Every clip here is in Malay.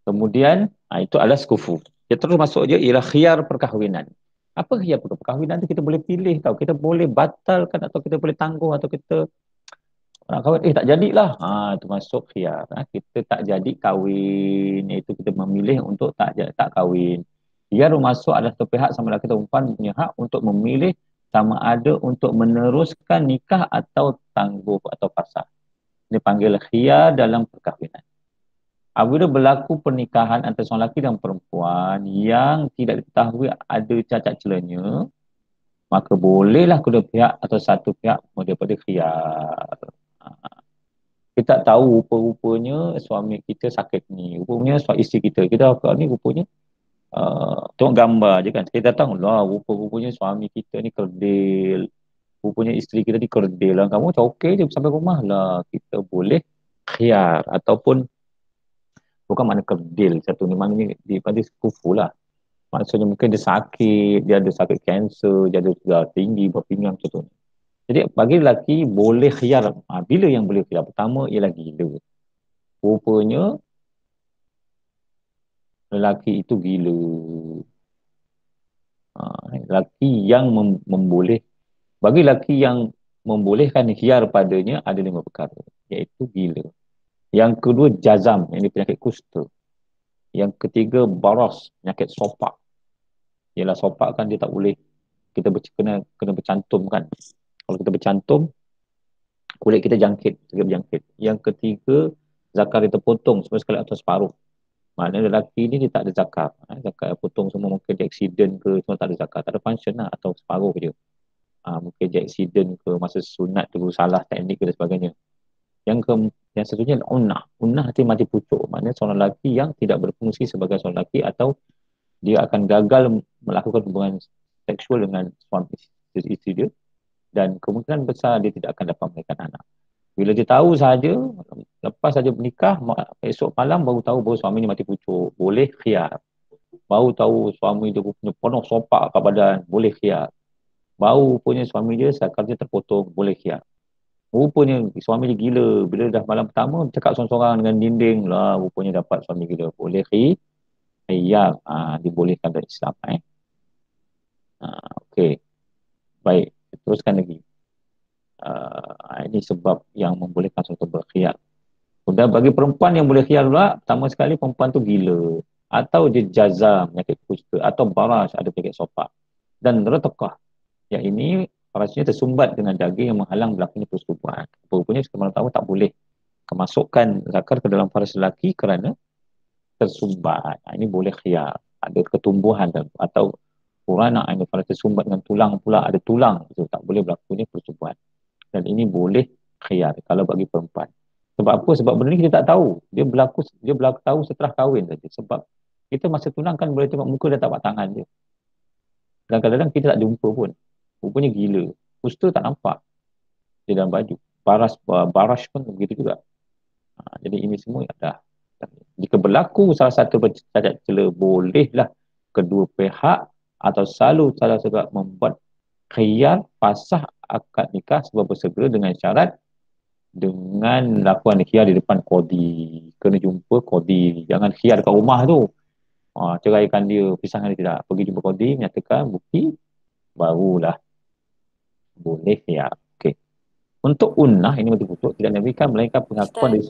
Kemudian itu adalah sekufu. Dia terus masuk je ialah khiyar perkahwinan. Apa khiyar perkahwinan tu kita boleh pilih tau. Kita boleh batalkan atau kita boleh tangguh atau kita nak kahwin, tak jadilah. Itu masuk khiyar. Kita tak jadi kahwin, iaitu kita memilih untuk tak kahwin. Khiyar masuk adalah satu pihak sama lelaki atau perempuan punya hak untuk memilih sama ada untuk meneruskan nikah atau tangguh atau fasakh. Dia panggil khiyar dalam perkahwinan. Apabila berlaku pernikahan antara seorang lelaki dan perempuan yang tidak diketahui ada cacat celanya, maka bolehlah kedua pihak atau satu pihak daripada khiyar. Kita tak tahu rupa-rupanya suami kita sakit ni, rupanya suami isteri kita ni rupanya tengok gambar je kan, kita tahu lah rupa-rupanya suami kita ni kerdil, rupanya isteri kita ni kerdil lah, kamu macam okey je sampai rumah lah, kita boleh khiyar. Ataupun bukan makna kerdil satu ni, maknanya dia pada kufu lah, maksudnya mungkin dia sakit, dia ada sakit kanser, dia ada darah tinggi, berpinggang macam tu. Jadi bagi lelaki boleh khiyar. Bila yang boleh khiyar? Pertama ialah gila. Rupanya lelaki itu gila. Lelaki yang memboleh, bagi lelaki yang membolehkan khiyar padanya ada 5 perkara, iaitu gila. Yang kedua jazam, yang ini penyakit kusta. Yang ketiga baras, penyakit sopak. Ialah sopak kan dia tak boleh, kita kena bercantum kan. Kalau kita bercantum, kulit kita jangkit, segera berjangkit. Yang ketiga, zakar dia terpotong sekali atau separuh. Maknanya lelaki ni dia tak ada zakar. Zakar yang potong semua mungkin dia accident ke, semua tak ada zakar. Tak ada function lah, atau separuh je. Mungkin dia accident ke, masa sunat tu salah teknik ke dan sebagainya. Yang satunya unnah. Unnah artinya mati pucuk. Maknanya seorang lelaki yang tidak berfungsi sebagai seorang lelaki, atau dia akan gagal melakukan hubungan seksual dengan suami isteri dia, dan kemungkinan besar dia tidak akan dapat melahirkan anak. Bila dia tahu saja, lepas saja bernikah, esok malam baru tahu bahawa suami ni mati pucuk, boleh khiyar. Baru tahu suami dia punya penuh sopak kat badan, boleh khiyar. Baru punya suami dia sakar dia terpotong, boleh khiyar. Rupanya suami dia gila, bila dah malam pertama cakap sorang-sorang dengan dinding lah, rupanya dapat suami gila, boleh khiyar. Dibolehkan dalam Islam. Okey, baik, teruskan lagi. Ini sebab yang membolehkan sesuatu berkhiyar. Dan bagi perempuan yang boleh khiyar pula, pertama sekali perempuan tu gila, atau dia jazam, penyakit kusta, atau baras, ada penyakit sopak, dan retakah, yang ini rasanya tersumbat dengan daging yang menghalang berlakunya persetubuhan. Rupanya sekarang tahu tak boleh kemasukkan zakar ke dalam faras lelaki kerana tersumbat. Ini boleh khiyar, ada ketumbuhan atau kurana ini faras tersumbat dengan tulang pula, ada tulang, itu tak boleh berlakunya persetubuhan. Dan ini boleh khiyar kalau bagi perempuan. Sebab apa? Sebab benda ni kita tak tahu. Dia berlaku tahu setelah kahwin saja. Sebab kita masa tunang kan boleh tengok muka dan tapak tangan dia. Dan kadang-kadang kita tak jumpa pun. Rupanya gila. Kusta tak nampak di dalam baju. Baras pun begitu juga. Jadi ini semua ada. Jika berlaku salah satu cacat cela, bolehlah kedua pihak atau selalu salah seorang membuat khiyar fasakh akad nikah sebab bersegera, dengan syarat dengan lakukan khiyar di depan qadi. Kena jumpa qadi. Jangan khiyar dekat rumah tu. Ceraikan dia, pisahkan dia, tidak. Pergi jumpa qadi, menyatakan bukti, barulah boleh khiyar. Okey. Untuk unnah, ini betul-betul tidak nafikan melainkan pengakuan dari...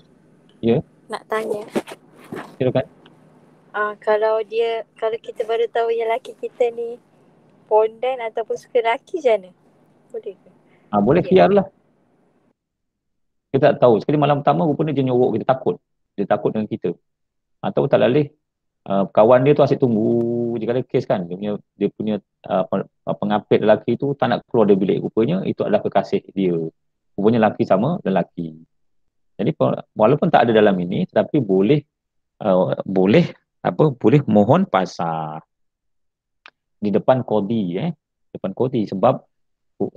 Ya, nak tanya. silakan. Kalau kita baru tahu yang laki kita ni pondan ataupun suka laki macam mana? Boleh ke? Boleh khiyar lah. Kita tak tahu. Sekali malam pertama rupanya dia nyorok kita, takut. Dia takut dengan kita. Atau tak lalih, kawan dia tu asyik tunggu. Jika ada kes kan, dia punya pengapit lelaki tu tak nak keluar dari bilik. Rupanya itu adalah kekasih dia. Rupanya lelaki sama lelaki. Jadi walaupun tak ada dalam ini, tetapi boleh boleh mohon pasal di depan qadi, depan qadi. Sebab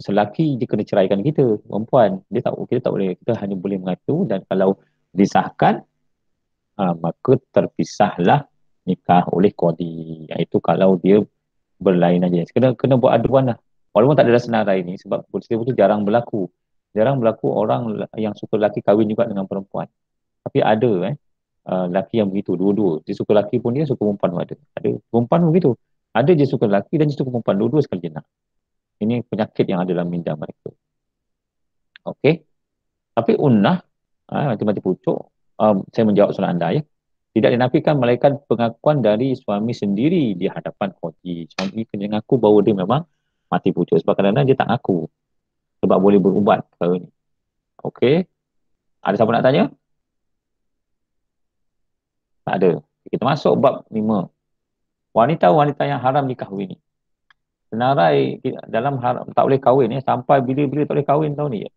selaki dia kena ceraikan kita, perempuan kita tak boleh, kita hanya boleh mengatu. Dan kalau disahkan, maka terpisahlah nikah oleh qadi, iaitu kalau dia berlainan jenis. Kena buat aduan lah, walaupun tak ada senarai ini. Sebab peristiwa itu jarang berlaku orang yang suka lelaki kahwin juga dengan perempuan. Tapi ada lelaki yang begitu, dua-dua. Dia suka lelaki pun dia, suka perempuan pun ada. Ada perempuan pun begitu. Ada je suka lelaki dan je suka perempuan, dua-dua sekali dia nak. Ini penyakit yang ada dalam minda mereka. Okey. Tapi unnah, mati-mati pucuk, saya menjawab soalan anda ya. Tidak dinafikan melainkan pengakuan dari suami sendiri di hadapan qadhi. Suami kena ngaku bahawa dia memang mati pucuk. Sebab kadang-kadang dia tak ngaku. Sebab boleh berubat perkara ni. Okey. Ada siapa nak tanya? Tak ada. Kita masuk bab 5. Wanita-wanita yang haram dikahwini. Senarai dalam haram, tak boleh kahwin sampai bila-bila tak boleh kahwin tahu ni.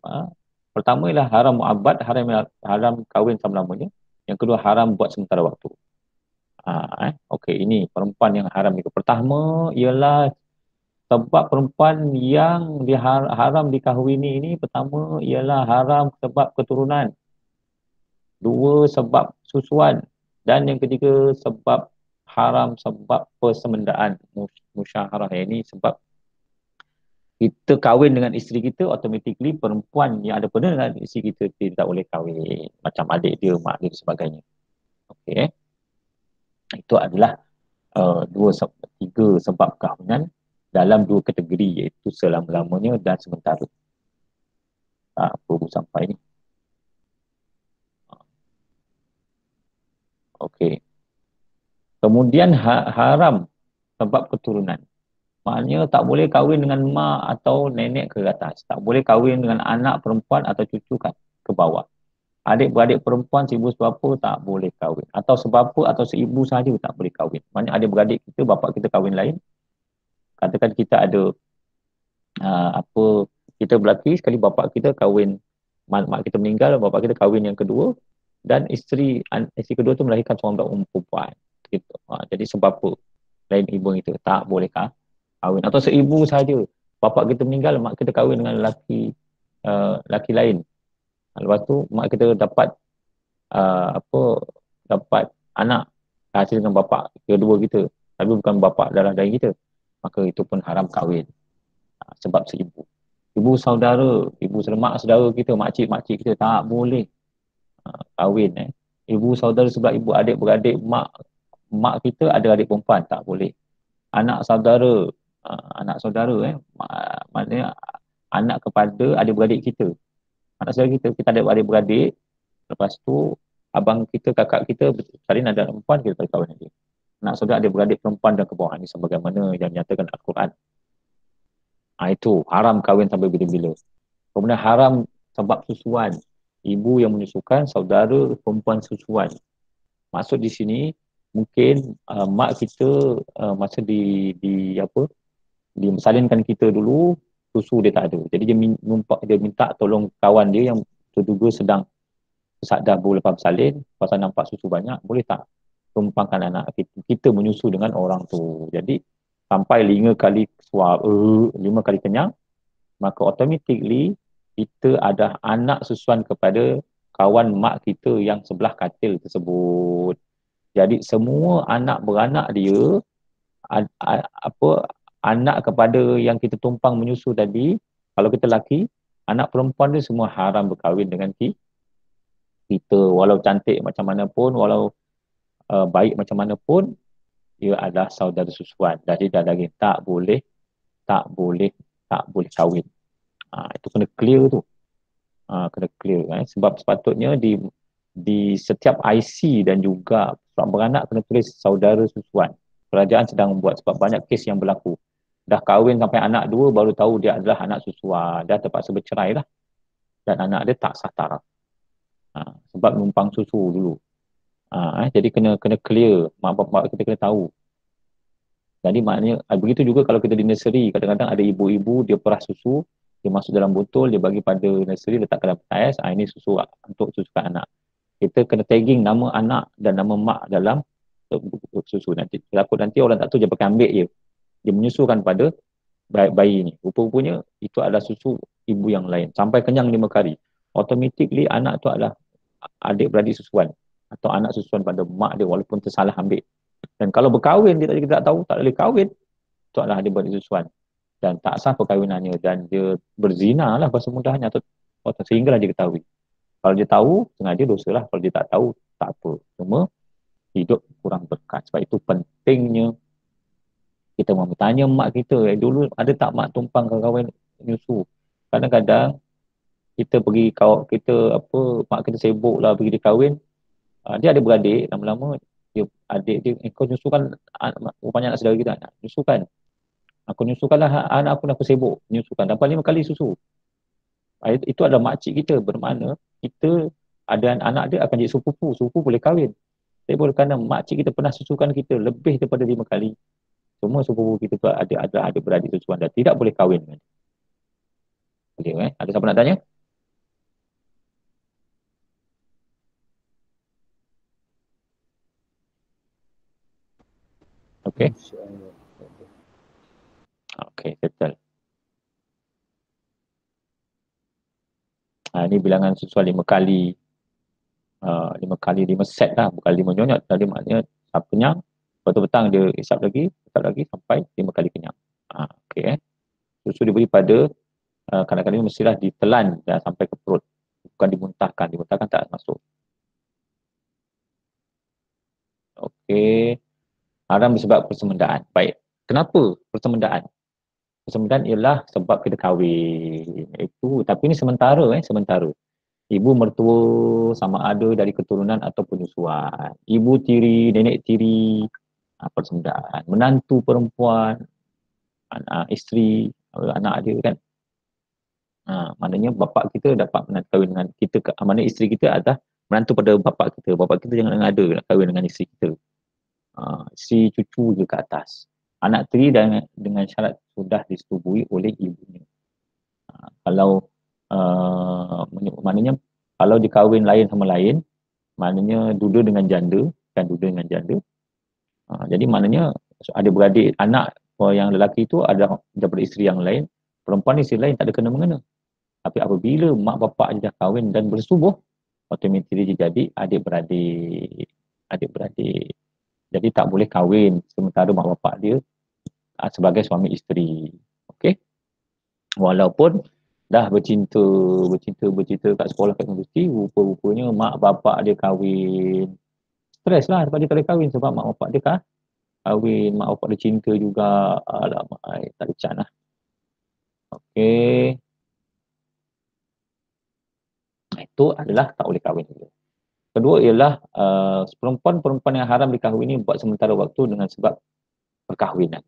Pertama ialah haram mu'abbad, haram kahwin selama-lamanya. Yang kedua haram buat sementara waktu. Okey, ini perempuan yang haram itu. Pertama ialah sebab perempuan yang haram dikahwini ini, pertama ialah haram sebab keturunan. Dua, sebab susuan. Dan yang ketiga, sebab haram sebab persemendaan, musyaharah. Ini sebab kita kahwin dengan isteri kita, automatically perempuan yang ada pernah dengan isteri kita tidak boleh kahwin. Macam adik dia, mak dia dan sebagainya. Okey. Itu adalah tiga sebab kahwinan dalam dua kategori, iaitu selama-lamanya dan sementara. Apa sampai ni? Okey. Kemudian haram sebab keturunan. Maknanya tak boleh kahwin dengan mak atau nenek ke atas. Tak boleh kahwin dengan anak perempuan atau cucu ke bawah. Adik-beradik perempuan seibu sebapa tak boleh kahwin. Atau sebapa atau seibu sahaja tak boleh kahwin. Maknanya adik-beradik kita, bapa kita kahwin lain. Katakan kita ada kita berlaki sekali, bapa kita kahwin, mak kita meninggal, bapa kita kahwin yang kedua, dan isteri kedua tu melahirkan seorang perempuan. Gitu. Jadi sebapa lain ibu itu tak boleh kahwin. Atau seibu sahaja, bapa kita meninggal, mak kita kahwin dengan lelaki lain. Lepas tu mak kita dapat dapat anak hasil dengan bapa kedua kita, tapi bukan bapa darah daging kita, maka itu pun haram kahwin. Sebab seibu. Ibu saudara, ibu mak saudara kita, makcik kita tak boleh kahwin. Ibu saudara sebelah ibu, adik-beradik mak kita ada adik perempuan, tak boleh. Anak saudara, maknanya anak kepada adik-beradik kita. Anak saudara kita ada adik-beradik, lepas tu abang kita, kakak kita salin ada perempuan, kita tak kahwin dia. Anak saudara adik-beradik perempuan dan ke bawah ni sebagaimana yang dinyatakan Al-Quran. Itu haram kahwin sampai bila-bila. Kemudian haram sebab susuan. Ibu yang menyusukan, saudara perempuan susuan. Maksud di sini mungkin mak kita masa disalinkan kita dulu, susu dia tak ada. Jadi dia minta tolong kawan dia yang terduga sedang dah lepas bersalin, pasal nampak susu banyak, boleh tak tumpangkan anak kita menyusu dengan orang tu. Jadi sampai 5 kali suap, 5 kali kenyang, maka automatically kita ada anak susuan kepada kawan mak kita yang sebelah katil tersebut. Jadi semua anak beranak dia, anak kepada yang kita tumpang menyusu tadi, kalau kita lelaki, anak perempuan dia semua haram berkahwin dengan kita. Walau cantik macam mana pun, walau baik macam mana pun, dia adalah saudara susuan. Dari daging, tak boleh kahwin. Itu kena clear tu. Kena clear. Sebab sepatutnya di setiap IC dan juga surat beranak kena tulis saudara susuan. Kerajaan sedang membuat, sebab banyak kes yang berlaku. Dah kahwin sampai anak 2 baru tahu dia adalah anak susuan. Dah terpaksa bercerai lah. Dan anak dia tak sah taraf. Sebab numpang susu dulu. Jadi kena clear, mak bapak kita kena tahu. Jadi maknanya begitu juga kalau kita di nursery, kadang-kadang ada ibu-ibu dia perah susu, dia masuk dalam botol, dia bagi pada nursery, letak dalam ais, ini susu untuk susukan anak. Kita kena tagging nama anak dan nama mak dalam susu. Nanti orang tak tahu, dia pakai ambil je, dia menyusukan pada bayi ni. Rupa-rupanya itu adalah susu ibu yang lain sampai kenyang 5 kali. Automatically anak tu adalah adik-beradik susuan atau anak susuan pada mak dia walaupun tersalah ambil. Dan kalau berkahwin, kita tak tahu, tak boleh kahwin, itu adalah adik-beradik susuan dan tak sah perkahwinannya, dan dia berzina lah bahasa mudahnya, atau sehinggalah dia ketahui. Kalau dia tahu, sengaja dosa lah. Kalau dia tak tahu, tak apa. Cuma hidup kurang berkat. Sebab itu pentingnya kita mau tanya mak kita, dulu ada tak mak tumpang kawan nyusu. Kadang-kadang kita pergi kita apa, mak kita sibuk lah pergi dia kahwin. Dia ada beradik, lama-lama dia adik dia, kau nyusukan rupanya anak saudara kita, nyusukan. Aku nyusukanlah anak aku sibuk nyusukan. Dapat 5 kali susu. Itu adalah makcik kita, bermakna kita ada anak dia akan jadi sepupu. Sepupu boleh kahwin. Tapi boleh kerana makcik kita pernah susukan kita lebih daripada 5 kali. Semua sepupu kita tu ada beradik susuan dan tidak boleh kahwin. Boleh, Ada siapa nak tanya? Okey. Okey, settle. Ini bilangan susuan 5 kali. 5 kali 5 set lah, bukan 5 nyonyot. Tadi maknanya kenyang, lepas tu petang dia isap lagi sampai 5 kali kenyang. Okey. Susu diberi pada kadang-kadang mestilah ditelan dan sampai ke perut. Bukan dimuntahkan. Dimuntahkan tak masuk. Okey. Haram disebab persemendaan. Baik. Kenapa persemendaan? Persemendaan ialah sebab kita kahwin. Tapi ini sementara. Sementara. Ibu mertua sama ada dari keturunan atau penyusuan. Ibu tiri, nenek tiri, persemendaan. Menantu perempuan, anak isteri, anak dia kan. Maknanya bapak kita dapat kahwin dengan kita, mana isteri kita adalah menantu pada bapak kita. Bapak kita jangan ada nak kahwin dengan isteri kita. Si cucu je ke atas. Anak tiri dengan syarat sudah disetubui oleh ibunya. Kalau maknanya kalau dikahwin lain sama lain, maknanya duda dengan janda, kan duda dengan janda. Jadi maknanya ada beradik anak yang lelaki itu ada daripada isteri yang lain, perempuan isteri lain tak ada kena-mengena. Tapi apabila mak bapak dah kahwin dan bersetubuh, automatik dia jadi adik-beradik. Jadi tak boleh kahwin sementara mak bapak dia sebagai suami isteri. Okey? Walaupun dah bercinta kat sekolah, kat universiti, rupa-rupanya mak bapak dia kahwin. Stres lah sebab dia tak boleh kahwin sebab mak bapak dia kahwin, mak bapak dia cinta juga. Alamak, tak ada can lah. Okey. Itu adalah tak boleh kahwin. Kedua ialah perempuan-perempuan yang haram dikahwini buat sementara waktu dengan sebab perkahwinan.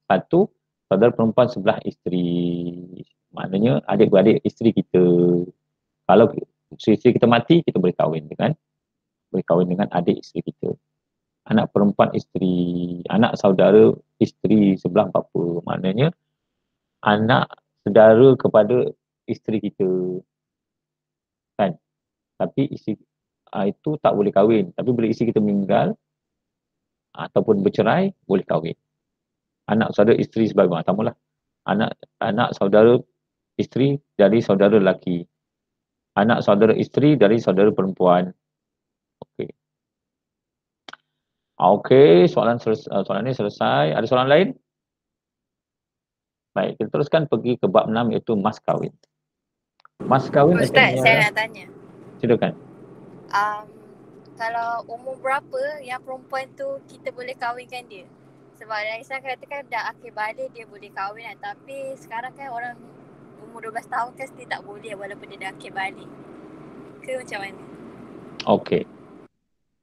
Satu, saudara perempuan sebelah isteri. Maknanya adik-beradik isteri kita. Kalau isteri kita mati, kita boleh kahwin dengan adik isteri kita. Anak perempuan isteri, anak saudara isteri sebelah bapa. Maknanya anak saudara kepada isteri kita. Kan? Tapi isteri itu tak boleh kahwin. Tapi bila isteri kita meninggal ataupun bercerai, boleh kahwin. Anak saudara isteri sebagai tamalah. Anak saudara isteri dari saudara lelaki. Anak saudara isteri dari saudara perempuan. Okey. Okey, soalan ini selesai. Ada soalan lain? Baik, kita teruskan pergi ke bab 6 iaitu mas kahwin. Mas kahwin Ustaz, saya nak tanya. Silakan. Kalau umur berapa yang perempuan tu kita boleh kahwinkan dia? Sebab dalam Islam katakan dah akhir balik dia boleh kahwin lah. Tapi sekarang kan orang umur 12 tahun kan still tak boleh walaupun dia dah akhir balik. Ke macam mana? Okey.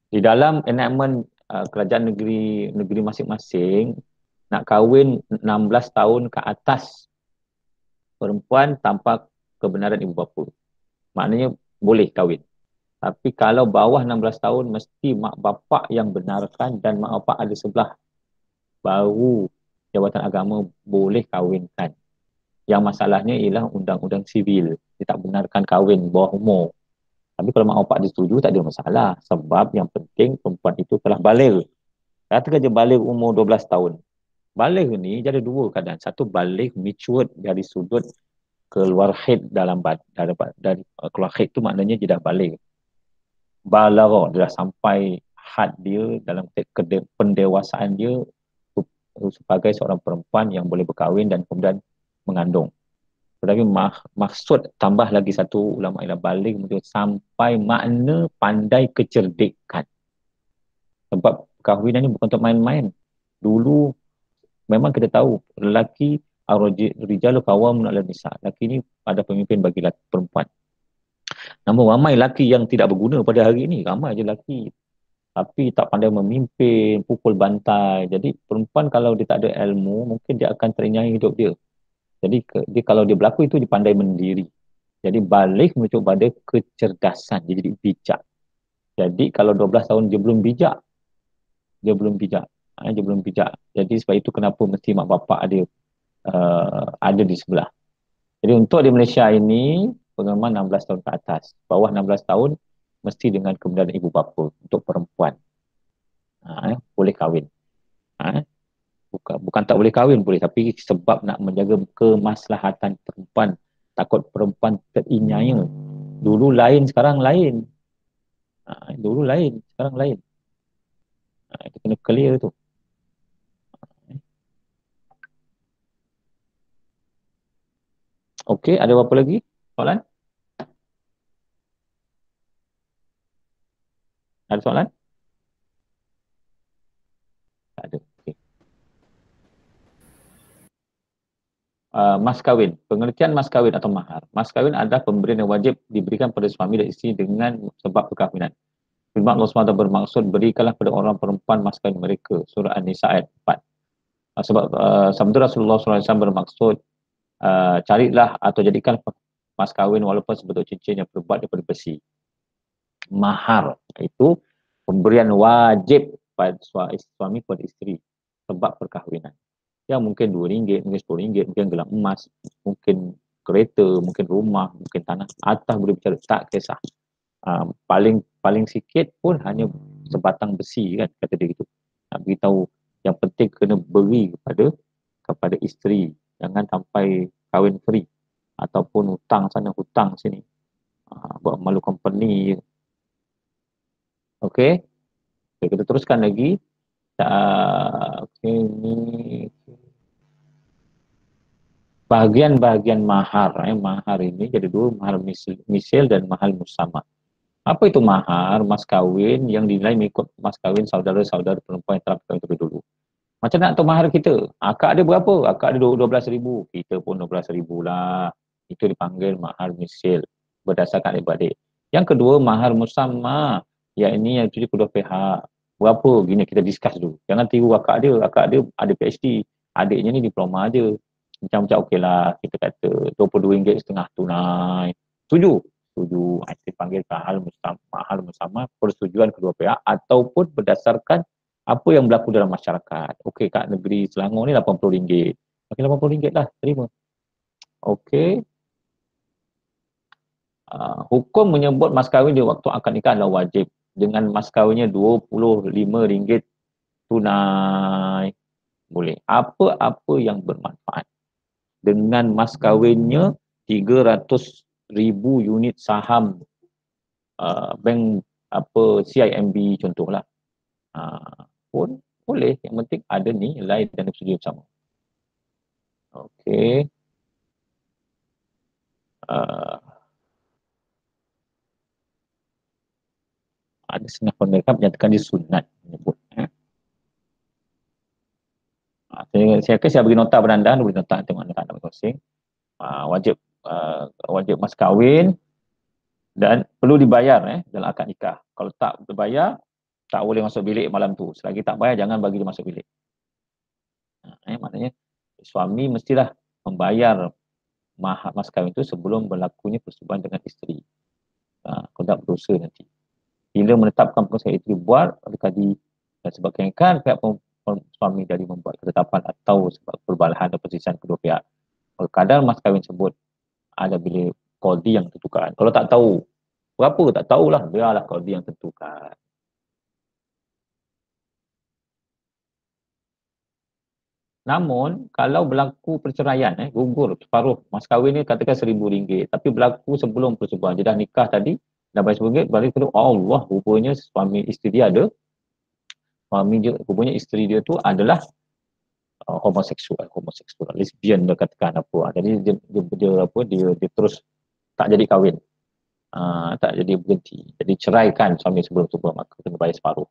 Di dalam enactment kerajaan negeri masing-masing, nak kahwin 16 tahun ke atas perempuan tanpa kebenaran ibu bapa. Maknanya boleh kahwin. Tapi kalau bawah 16 tahun mesti mak bapak yang benarkan dan mak bapak ada sebelah, baru Jabatan Agama boleh kahwinkan. Yang masalahnya ialah undang-undang sivil. Dia tak benarkan kahwin bawah umur. Tapi kalau mak bapak dia setuju tak ada masalah. Sebab yang penting perempuan itu telah baligh. Katakan dia baligh umur 12 tahun. Baligh ni ada dua keadaan. Satu, baligh matured dari sudut keluar haid dari keluar haid tu maknanya dia dah baligh. Balagha, dia dah sampai had dia dalam pendewasaan dia sebagai seorang perempuan yang boleh berkahwin dan kemudian mengandung. Tetapi maksud tambah lagi satu ulama ila balik sampai makna pandai kecerdikan. Sebab perkahwinan ni bukan untuk main-main. Dulu memang kita tahu lelaki rijalu qawamun 'ala nisa. Lelaki ni ada pemimpin bagi perempuan. Namun ramai lelaki yang tidak berguna pada hari ini. Ramai je lelaki tapi tak pandai memimpin, pukul bantai. Jadi perempuan kalau dia tak ada ilmu, mungkin dia akan terinyai hidup dia. Jadi dia kalau dia berlaku itu dia pandai mendiri. Jadi balik menuju pada kecerdasan. Dia jadi bijak. Jadi kalau 12 tahun dia belum bijak, dia belum bijak. Dia belum bijak. Jadi sebab itu kenapa mesti mak bapak ada di sebelah. Jadi untuk di Malaysia ini, pengalaman 16 tahun ke atas. Bawah 16 tahun, mesti dengan kemudahan ibu bapa untuk perempuan. Boleh kahwin. Bukan tak boleh kahwin, boleh. Tapi sebab nak menjaga kemaslahatan perempuan. Takut perempuan terinyai. Dulu lain, sekarang lain. Dulu lain, sekarang lain. Itu kena clear tu. Okey, ada apa lagi? Soalan? Ada soalan? Tak ada. Okay. Mas kahwin. Pengertian mas kahwin atau mahar. Mas kahwin adalah pemberian yang wajib diberikan pada suami dan isteri dengan sebab perkahwinan. Firman Allah SWT bermaksud berikanlah pada orang perempuan mas kahwin mereka. Surah An-Nisa ayat 4. Sebab sabda Rasulullah SAW bermaksud carilah atau jadikan mas kahwin walaupun sebentuk cincin yang terbuat daripada besi. Mahar itu pemberian wajib pada suami kepada isteri sebab perkahwinan. Ya mungkin RM2, mungkin RM10, mungkin gelang emas, mungkin kereta, mungkin rumah, mungkin tanah. Atas boleh bicara, tak kisah. Paling sikit pun hanya sebatang besi kan, kata dia gitu. Nak beritahu yang penting kena beri kepada isteri. Jangan sampai kahwin free ataupun hutang sana hutang sini. Buat malu company. Okey. Okay, kita teruskan lagi. Ini bahagian-bahagian mahar. Mahar ini jadi dua, mahar misil dan mahar musamma. Apa itu mahar? Mas kahwin yang dinilai mengikut mas kahwin saudara-saudara perempuan yang telah berkahwin terlebih dulu. Macam nak tahu mahar kita? Akak ada berapa? Akak ada 12,000. Kita pun 12,000 lah. Itu dipanggil mahar misil berdasarkan adik-beradik. Yang kedua, mahar musamma. Yang ini yang tuju kedua pihak. Berapa? Gini kita discuss dulu. Jangan tiru akak dia. Akak dia ada PhD. Adiknya ni diploma je. Macam-macam okey lah. Kita kata RM22.5 tunai. Setuju? Setuju. Itu dipanggil mahar musamma. Persetujuan kedua pihak ataupun berdasarkan apa yang berlaku dalam masyarakat. Okey, kat negeri Selangor ni RM80. Okey, RM80 lah, terima. Okey. Hukum menyebut mas kahwin di waktu akad nikah adalah wajib. Dengan mas kahwinnya RM25 tunai. Boleh. Apa-apa yang bermanfaat. Dengan mas kahwinnya 300,000 unit saham bank CIMB contohlah. Pun boleh. Yang penting ada nilai dan persetujuan sama. Okey. Ada setengah mereka menyatakan dia sunat menyebut. Saya bagi nota pada anda boleh nota tengok anda masing-masing. Wajib mas kahwin dan perlu dibayar dalam akad nikah. Kalau tak berbayar, tak boleh masuk bilik malam tu. Selagi tak bayar, jangan bagi dia masuk bilik. Maknanya suami mestilah membayar mas kahwin itu sebelum berlakunya persetubuhan dengan isteri. Kalau tak berdosa nanti. Bila menetapkan perkara itu dibuat, adakah dan sebagainya kan pihak suami dari membuat ketetapan atau sebab perbalahan dan perselisihan kedua pihak. Kalau kadar mas kahwin sebut ada bila qadi yang tentukan. Kalau tak tahu berapa, tak tahulah, biarlah qadi yang tentukan. Namun kalau berlaku perceraian, gugur separuh mas kahwin ni katakan RM1,000, tapi berlaku sebelum persetubuhan. Dia dah nikah tadi, dah bayar RM10, balik kedua, Allah, rupanya suami isteri dia ada. Rupanya isteri dia tu adalah homoseksual, lesbian dia katakan apa. Jadi dia terus tak jadi kahwin. Tak jadi berhenti. Jadi ceraikan suami sebelum tu, maka kena bayar separuh.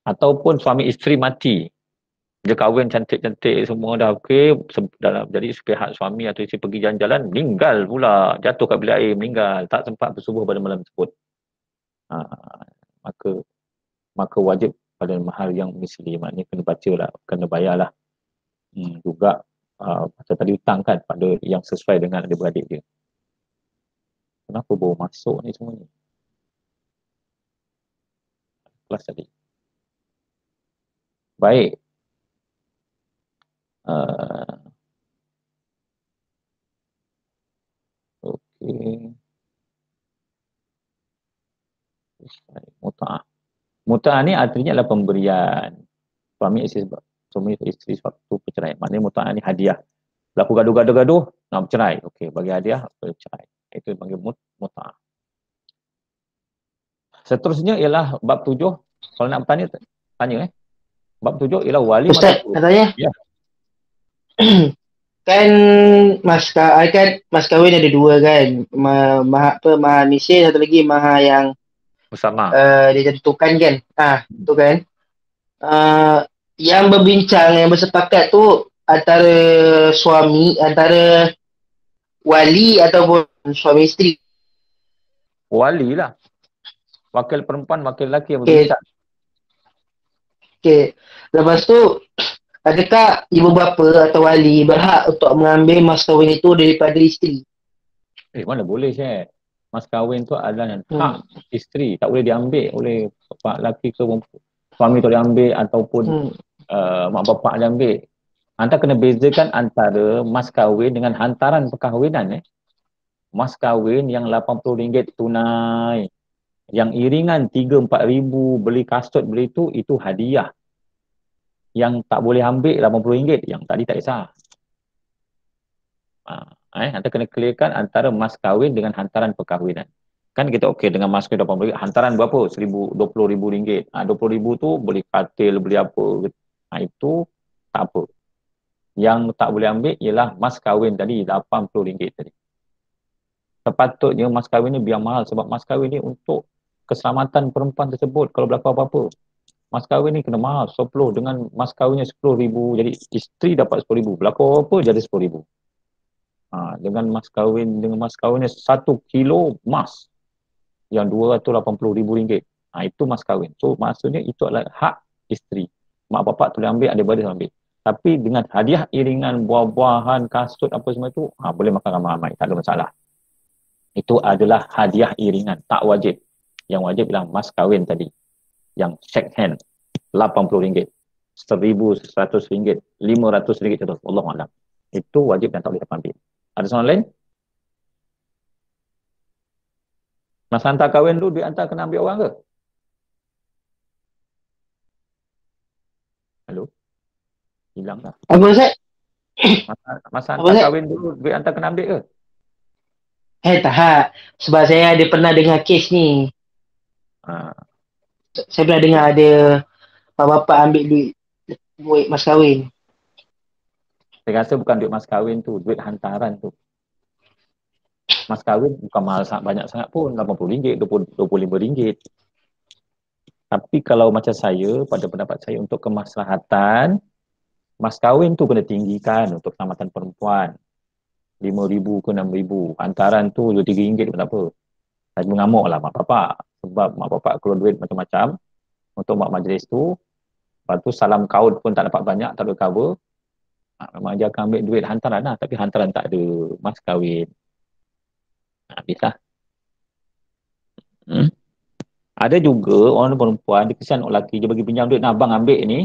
Ataupun suami isteri mati, dia kahwin cantik-cantik semua dah okey, dalam jadi sepihak suami atau isteri pergi jalan-jalan, meninggal pula, jatuh kat bilik air, meninggal, tak sempat bersubuh pada malam tersebut. Maka maka wajib pada mahar yang misli, maknanya kena baca lah, kena bayar lah. Juga macam tadi hutang kan pada yang sesuai dengan adik-beradik dia. Kenapa baru masuk ni semua ni? Kelas tadi. Baik. Okey. Muta'ah ni artinya adalah pemberian. Suami isteri waktu perceraian. Maknanya muta'ah ni hadiah. Berlaku gaduh-gaduh nak bercerai. Okey, bagi hadiah bercerai. Itu dipanggil muta'ah. Seterusnya ialah bab 7. Kalau nak bertanya, tanya. Bab 7 ialah wali Ustaz, katanya. Ya. Kan mas kahwin ada dua kan. Mahar misal, satu lagi mahar yang bersama. Dia tentukan kan. Tu kan. Yang berbincang, yang bersepakat tu antara wali ataupun suami isteri. Wali lah. Wakil perempuan, wakil lelaki yang berbincang. Okey. Lepas tu, adakah ibu bapa atau wali berhak untuk mengambil mas kahwin itu daripada isteri? Mana boleh Syed. Mas kahwin tu adalah hak isteri. Tak boleh diambil oleh bapak lelaki ke suami tu diambil ataupun mak bapak diambil. Anda kena bezakan antara mas kahwin dengan hantaran perkahwinan. Mas kahwin yang RM80 tunai. Yang iringan 3-4 ribu, beli kasut, beli itu hadiah. Yang tak boleh ambil RM80, yang tadi tak kisah. Anda kena clearkan antara mas kahwin dengan hantaran perkahwinan. Kan kita okey dengan mas kahwin RM80, hantaran berapa? RM20,000. RM20,000 tu beli katil, beli apa. Itu tak apa. Yang tak boleh ambil ialah mas kahwin tadi, RM80 tadi. Sepatutnya mas kahwin ni biar mahal sebab mas kahwin ni untuk keselamatan perempuan tersebut kalau berlaku apa-apa. Mas kahwin ni kena mahal 10 dengan mas kahwinnya RM10,000, jadi isteri dapat RM10,000, berlaku apa jadi RM10,000. Dengan mas kahwinnya 1 kilo emas yang RM280,000. Itu mas kahwin. So maksudnya itu adalah hak isteri. Mak bapak boleh ambil, adik-beradik ambil. Tapi dengan hadiah iringan buah-buahan, kasut apa semua itu, boleh makan ramai-ramai, tak ada masalah. Itu adalah hadiah iringan, tak wajib. Yang wajib ialah mas kahwin tadi. Yang shake hand, RM80, RM1,100, RM500 itu. Wallahualam. Itu wajib dan tak boleh ambil. Ada soalan lain? Masa hantar kahwin tu, duit hantar kena ambil orang ke? Hello? Hilang tak? Apa Ustaz? Masa hantar kahwin dulu, duit hantar kena ambil ke? Tak. Sebab saya ada pernah dengar kes ni. Saya pernah dengar ada bapak ambil duit mas kahwin. Saya rasa bukan duit mas kahwin tu, duit hantaran tu. Mas kahwin bukan mahal banyak sangat pun, RM80, RM25. Tapi kalau macam saya, pada pendapat saya untuk kemaslahatan, mas kahwin tu kena tinggikan untuk keselamatan perempuan. RM5,000 ke RM6,000. Hantaran tu RM2-3 pun tak apa. Saya mengamuk lah mak bapak. Sebab mak bapak keluar duit macam-macam untuk mak majlis tu. Lepas tu salam kaut pun tak dapat banyak, tak ada cover. Memang dia akan ambil duit hantaran lah. Tapi hantaran tak ada mas kahwin. Habislah. Ada juga orang perempuan, dia kesian orang lelaki, dia bagi pinjam duit, abang ambil ni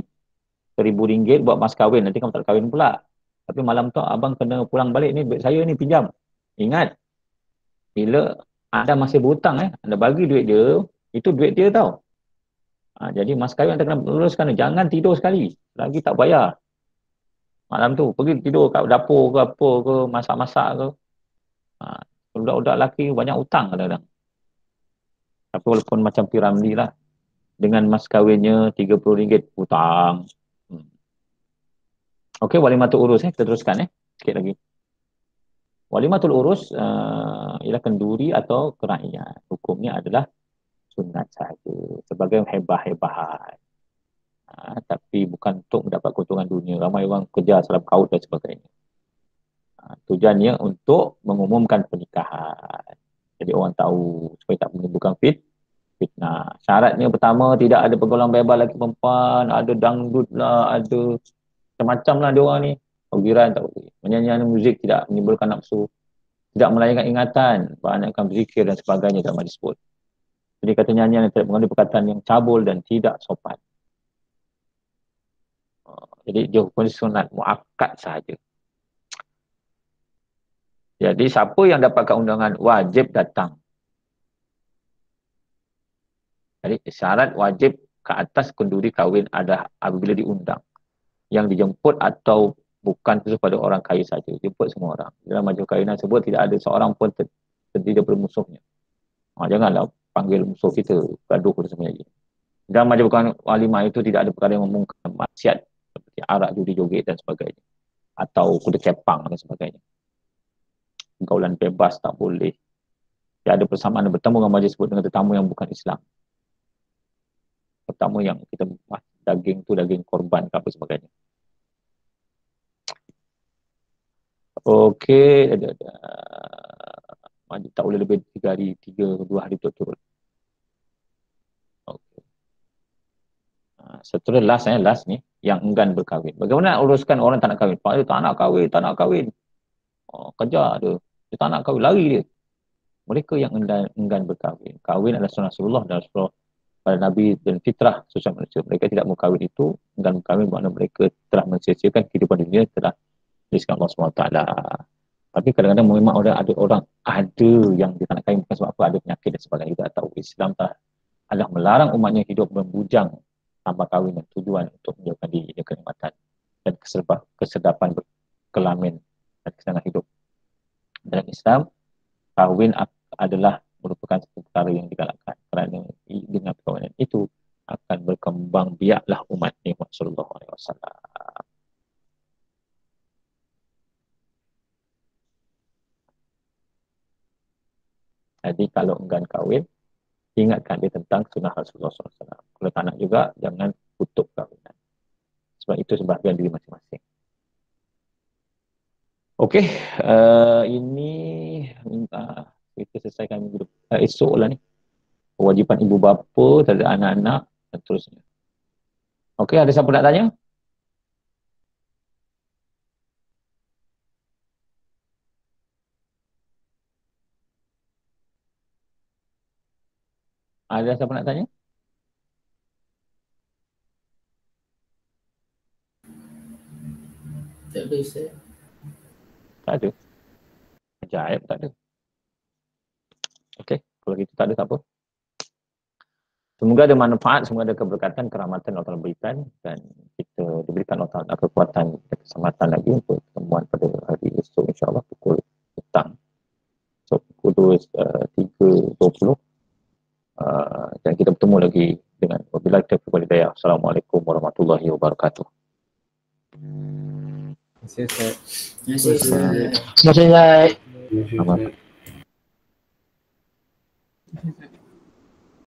RM1,000 buat mas kahwin, nanti kamu tak kahwin pula. Tapi malam tu abang kena pulang balik ni, duit saya ni pinjam. Ingat, bila anda masih berhutang, anda bagi duit dia, itu duit dia tau. Jadi mas kahwin anda kena luruskan, jangan tidur sekali, lagi tak bayar. Malam tu, pergi tidur kat dapur ke apa ke, masak-masak ke. Budak-budak lelaki banyak hutang kadang-kadang. Tapi walaupun macam Piramli lah. dengan mas kawinnya RM30 hutang. Okey, walimatul urus kita teruskan sikit lagi. Walimatul urus ialah kenduri atau kerahian. Hukumnya adalah sunat sahaja sebagai hebah-hebahan. Tapi bukan untuk mendapat keuntungan dunia. Ramai orang kerja salam kaut dan sebagainya. Tujuannya untuk mengumumkan pernikahan. Jadi orang tahu supaya tak menimbulkan fitnah. Syaratnya pertama, tidak ada pergaulan bebas lagi perempuan, ada dangdut lah, ada macam-macam lah dia orang ni. Pergiran tak boleh. Menyanyian muzik tidak menimbulkan nafsu, tidak melayangkan ingatan, banyakkan berzikir dan sebagainya dalam hadis sebut. Jadi kata nyanyian yang tidak mengandung perkataan yang cabul dan tidak sopan. Jadi dia hukum sunat muakkad sahaja. Jadi siapa yang dapatkan undangan wajib datang. Jadi syarat wajib ke atas kenduri kahwin ada apabila diundang. Yang dijemput atau bukan khusus pada orang kaya saja, jemput semua orang. Dalam majlis kahwinan sebut tidak ada seorang pun terdiri daripada musuhnya. Janganlah panggil musuh kita, gaduh dan sebagainya. Dalam majlis walimah itu tidak ada perkara yang memungkinkan maksiat seperti arak, judi, joget dan sebagainya. Atau kuda kepang dan sebagainya. Pergaulan bebas tak boleh. Tidak ada persamaan bertemu dengan majlis sebut dengan tetamu yang bukan Islam. Pertama yang kita daging tu daging korban ke apa sebagainya. Okey, ada. Tak boleh lebih 3 hari, 2 hari turut-turut. Okey. Seterusnya last ni, yang enggan berkahwin. Bagaimana nak uruskan orang tak nak kahwin? Pak dia tak nak kahwin. Kejar dia. Dia tak nak kahwin, lari dia. Mereka yang enggan berkahwin. Kahwin adalah sunnah Rasulullah dan Rasulullah pada Nabi dan fitrah sosial manusia. Mereka tidak mau kahwin itu, enggan berkahwin bermakna mereka telah mensia-siakan kehidupan dunia, telah dirizkan Allah SWT. Tapi kadang-kadang memang ada orang yang dia tak nak kahwin bukan sebab apa, ada penyakit dan sebagainya. Kita tahu Islam adalah melarang umatnya hidup membujang tanpa kahwin dan tujuan untuk menjauhkan diri dari kenikmatan dan kesedapan berkelamin dan kesenangan hidup. Dalam Islam, kahwin adalah merupakan satu perkara yang digalakkan kerana dengan perkahwinan itu akan berkembang biaklah umat Muhammad sallallahu alaihi wasallam. Jadi kalau enggan kahwin, ingatkan dia tentang sunnah Rasulullah SAW. Kalau tak nak juga, jangan tutup kahwinan. Sebab itu sebahagian diri masing-masing. Okey, ini kita selesaikan minggu esok lah ni. Kewajipan ibu bapa terhadap anak-anak dan seterusnya. Okey, ada siapa nak tanya? Ada siapa nak tanya? Tak ada, Ustaz. Tak ada. Ajaib, tak ada. Okey, kalau gitu tak ada, tak apa. Semoga ada manfaat, semoga ada keberkatan, keramatan Allah Ta'ala berikan dan kita diberikan Allah Ta'ala kekuatan dan kesempatan lagi untuk pertemuan pada hari esok insyaAllah pukul petang. So pukul 3.20 dan kita bertemu lagi dengan wabillahi taufiq wal hidayah. Assalamualaikum warahmatullahi wabarakatuh. Terima kasih, Ustaz. Terima kasih, Ustaz. Selamat.